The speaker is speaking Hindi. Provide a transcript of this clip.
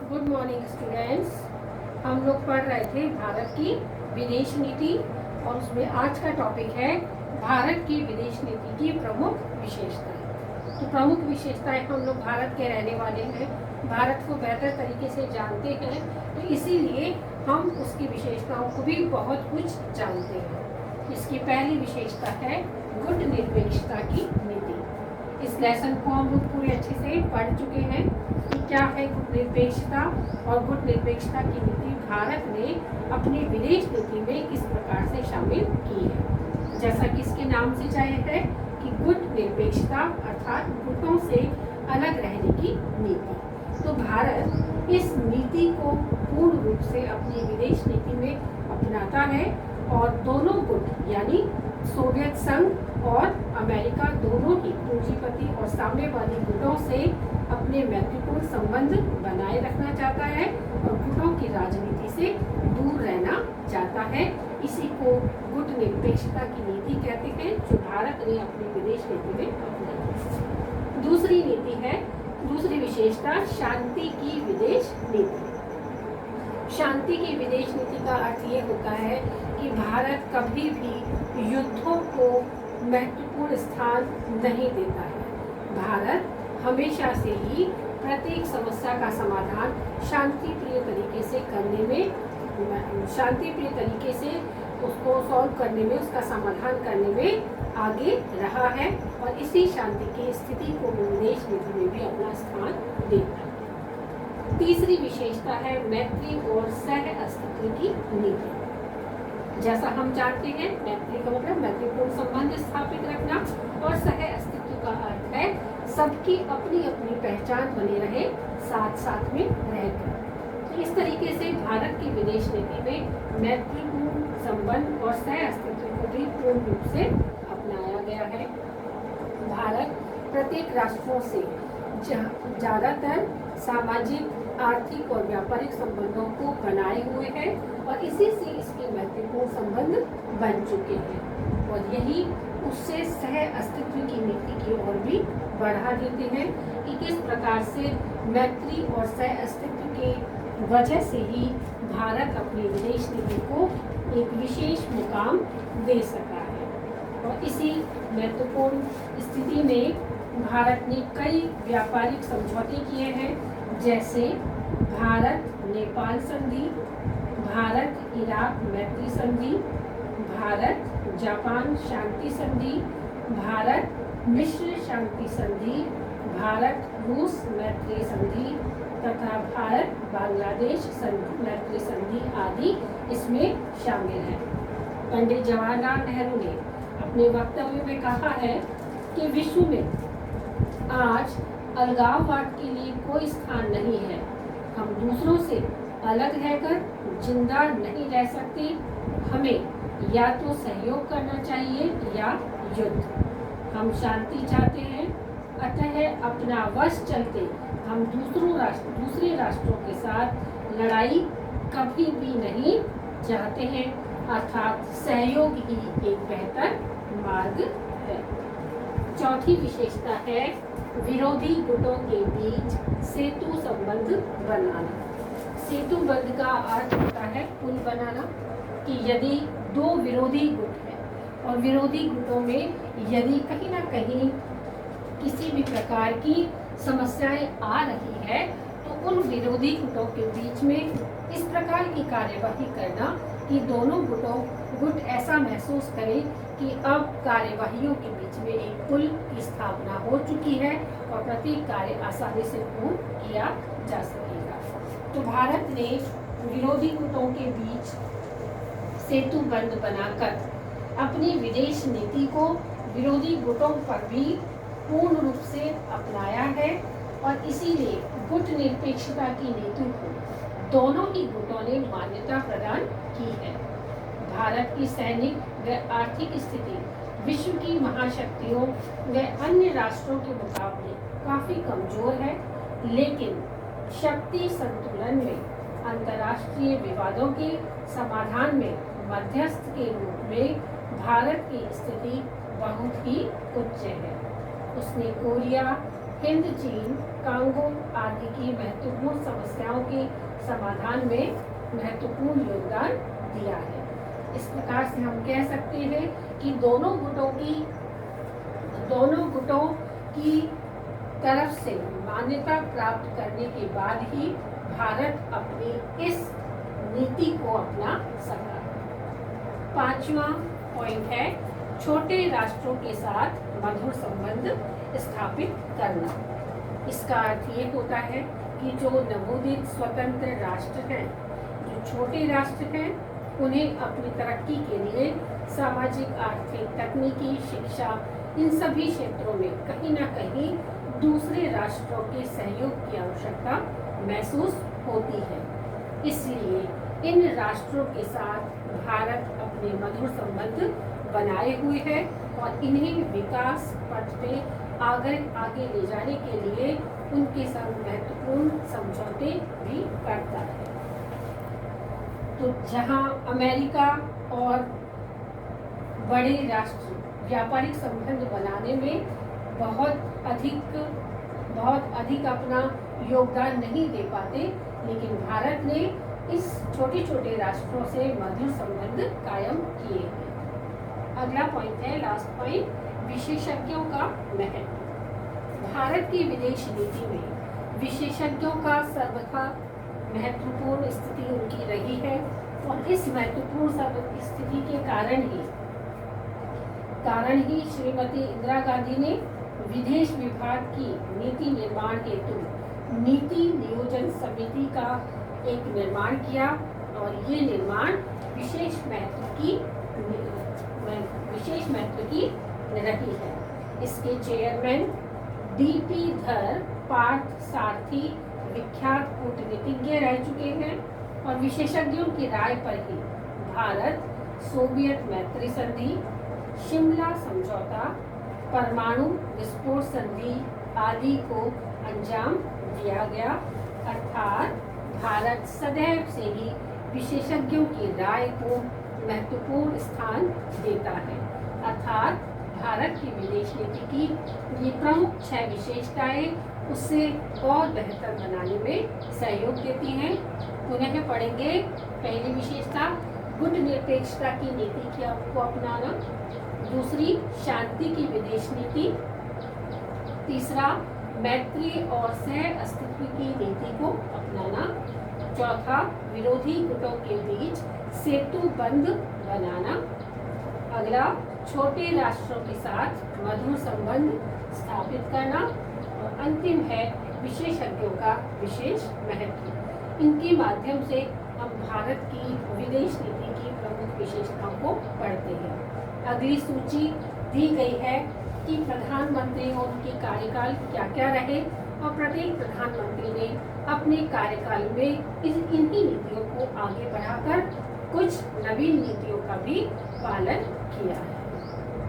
Good morning students. हम लोग पढ़ रहे थे भारत की विदेश नीति और उसमें आज का टॉपिक है भारत की विदेश नीति की प्रमुख विशेषताएं। तो प्रमुख विशेषताएं, हम लोग भारत के रहने वाले हैं, भारत को बेहतर तरीके से जानते हैं, तो इसीलिए हम उसकी विशेषताओं को भी बहुत कुछ जानते हैं। इसकी पहली विशेषता है गुट निरपेक्षता की नीति। इस लेसन को हम लोग पूरे अच्छे से पढ़ चुके हैं कि क्या है गुट निरपेक्षता और गुट निरपेक्षता की नीति भारत ने अपनी विदेश नीति में किस प्रकार से शामिल की है। जैसा कि इसके नाम से जाहिर है कि गुट निरपेक्षता अर्थात गुटों से अलग रहने की नीति। तो भारत इस नीति को पूर्ण रूप से अपनी विदेश नीति में अपनाता है और दोनों गुट यानी सोवियत संघ और अमेरिका दोनों ही पूंजीपति और साम्यवादी गुटों से अपने मैत्रीपूर्ण संबंध बनाए रखना चाहता है और गुटों की राजनीति से दूर रहना चाहता है। इसी को गुट निरपेक्षता की नीति कहते हैं, जो भारत ने अपनी विदेश नीति में अपनाई। दूसरी नीति है, दूसरी विशेषता शांति की विदेश नीति। शांति की विदेश नीति का अर्थ ये होता है कि भारत कभी भी युद्धों को महत्वपूर्ण स्थान नहीं देता है। भारत हमेशा से ही प्रत्येक समस्या का समाधान शांतिप्रिय तरीके से करने में, शांतिप्रिय तरीके से उसको सॉल्व करने में, उसका समाधान करने में आगे रहा है और इसी शांति की स्थिति को विदेश नीति में भी अपना स्थान देता है। तीसरी विशेषता है मैत्री और सह अस्तित्व की नीति। जैसा हम जानते हैं, मैत्री का मतलब मैत्रीपूर्ण संबंध स्थापित रखना और सह अस्तित्व का अर्थ है सबकी अपनी अपनी पहचान बनी रहे, साथ साथ में रहकर। तो इस तरीके से भारत की विदेश नीति में मैत्रीपूर्ण संबंध और सह अस्तित्व को भी पूर्ण रूप से अपनाया गया है। भारत प्रत्येक राष्ट्रों से ज्यादातर सामाजिक, आर्थिक और व्यापारिक संबंधों को बनाए हुए हैं और इसी से इसके महत्वपूर्ण संबंध बन चुके हैं और यही उससे सह अस्तित्व की नीति की ओर भी बढ़ा देते हैं कि किस प्रकार से मैत्री और सह अस्तित्व के वजह से ही भारत अपनी विदेश नीति को एक विशेष मुकाम दे सका है। और इसी महत्वपूर्ण स्थिति में भारत ने कई व्यापारिक समझौते किए हैं, जैसे भारत नेपाल संधि, भारत इराक मैत्री संधि, भारत जापान शांति संधि, भारत मिश्र शांति संधि, भारत रूस मैत्री संधि तथा भारत बांग्लादेश मैत्री संधि आदि इसमें शामिल है। पंडित जवाहरलाल नेहरू ने अपने वक्तव्य में कहा है कि विश्व में आज अलगाववाद के लिए कोई स्थान नहीं है। हम दूसरों से अलग रहकर जिंदा नहीं रह सकते। हमें या तो सहयोग करना चाहिए या युद्ध। हम शांति चाहते हैं, अतः अपना वश चलते हम दूसरे राष्ट्रों के साथ लड़ाई कभी भी नहीं चाहते हैं, अर्थात सहयोग ही एक बेहतर मार्ग है। चौथी विशेषता है विरोधी गुटों के बीच सेतु संबंध बनाना। सेतु बंध का अर्थ होता है पुल बनाना, कि यदि दो विरोधी गुट हैं और विरोधी गुटों में यदि कहीं ना कहीं किसी भी प्रकार की समस्याएं आ रही है तो उन विरोधी गुटों के बीच में इस प्रकार की कार्यवाही करना कि दोनों गुट ऐसा महसूस करें कि अब कार्यवाहियों के बीच में एक पुल की स्थापना हो चुकी है और प्रत्येक कार्य आसानी से पूर्ण किया जा सकेगा। तो भारत ने विरोधी गुटों के बीच सेतु बंध बनाकर अपनी विदेश नीति को विरोधी गुटों पर भी पूर्ण रूप से अपनाया है और इसीलिए गुट निरपेक्षता की नीति को दोनों ही गुटों ने मान्यता प्रदान की है। भारत की सैनिक व आर्थिक स्थिति विश्व की महाशक्तियों व अन्य राष्ट्रों के मुकाबले काफी कमजोर है, लेकिन शक्ति संतुलन में अंतर्राष्ट्रीय विवादों के समाधान में मध्यस्थ के रूप में भारत की स्थिति बहुत ही उच्च है। उसने कोरिया, हिंद, चीन, कांगो आदि की महत्वपूर्ण समस्याओं के समाधान में महत्वपूर्ण योगदान दिया है। इस प्रकार से हम कह सकते हैं कि दोनों गुटों की तरफ से मान्यता प्राप्त करने के बाद ही भारत अपनी इस नीति को अपना सका। 5वां पॉइंट है छोटे राष्ट्रों के साथ मधुर संबंध स्थापित करना। इसका अर्थ ये होता है कि जो नवोदित स्वतंत्र राष्ट्र हैं, जो छोटे राष्ट्र हैं, उन्हें अपनी तरक्की के लिए सामाजिक, आर्थिक, तकनीकी, शिक्षा, इन सभी क्षेत्रों में कहीं ना कहीं दूसरे राष्ट्रों के सहयोग की आवश्यकता महसूस होती है। इसलिए इन राष्ट्रों के साथ भारत अपने मधुर संबंध बनाए हुए है और इन्हें विकास पथ पे आगे ले जाने के लिए उनके संग महत्वपूर्ण समझौते भी करता है। तो जहां अमेरिका और बड़े राष्ट्र व्यापारिक संबंध बनाने में बहुत अधिक अपना योगदान नहीं दे पाते, लेकिन भारत ने इस छोटे छोटे राष्ट्रों से मधुर संबंध कायम किए हैं। अगला पॉइंट है, लास्ट पॉइंट, विशेषज्ञों का महत्व। भारत की विदेश नीति में विशेषज्ञों का सर्वथा महत्वपूर्ण स्थिति उनकी रही है और इस महत्वपूर्ण स्थिति के कारण ही श्रीमती इंदिरा गांधी ने विदेश विभाग की नीति निर्माण हेतु नीति नियोजन समिति का एक निर्माण किया और ये निर्माण विशेष महत्व की रही है। इसके चेयरमैन डीपी धर पार्थ सारथी विख्यात कूटनीतिज्ञ रह चुके हैं और विशेषज्ञों की राय पर ही भारत सोवियत मैत्री संधि, शिमला समझौता, परमाणु विस्फोट संधि आदि को अंजाम दिया गया। अर्थात भारत सदैव से ही विशेषज्ञों की राय को महत्वपूर्ण स्थान देता है। अर्थात भारत की विदेश नीति की ये प्रमुख 6 विशेषताएं उससे और बेहतर बनाने में सहयोग देती हैं। पुनः पढ़ेंगे। पहली विशेषता, गुट निरपेक्षता की नीति को अपनाना। दूसरी, शांति की विदेश नीति। तीसरा, मैत्री और सह अस्तित्व की नीति को अपनाना। चौथा, विरोधी गुटों के बीच सेतु बंध बनाना। अगला, छोटे राष्ट्रों के साथ मधुर संबंध स्थापित करना। और अंतिम है, विशेषज्ञों का विशेष महत्व। इनके माध्यम से हम भारत की विदेश नीति की प्रमुख विशेषताओं को पढ़ते हैं। अगली सूची दी गई है कि प्रधानमंत्री और उनके कार्यकाल क्या क्या रहे और प्रत्येक प्रधानमंत्री ने अपने कार्यकाल में इन्हीं नीतियों को आगे बढ़ाकर कुछ नवीन नीतियों का भी पालन किया है।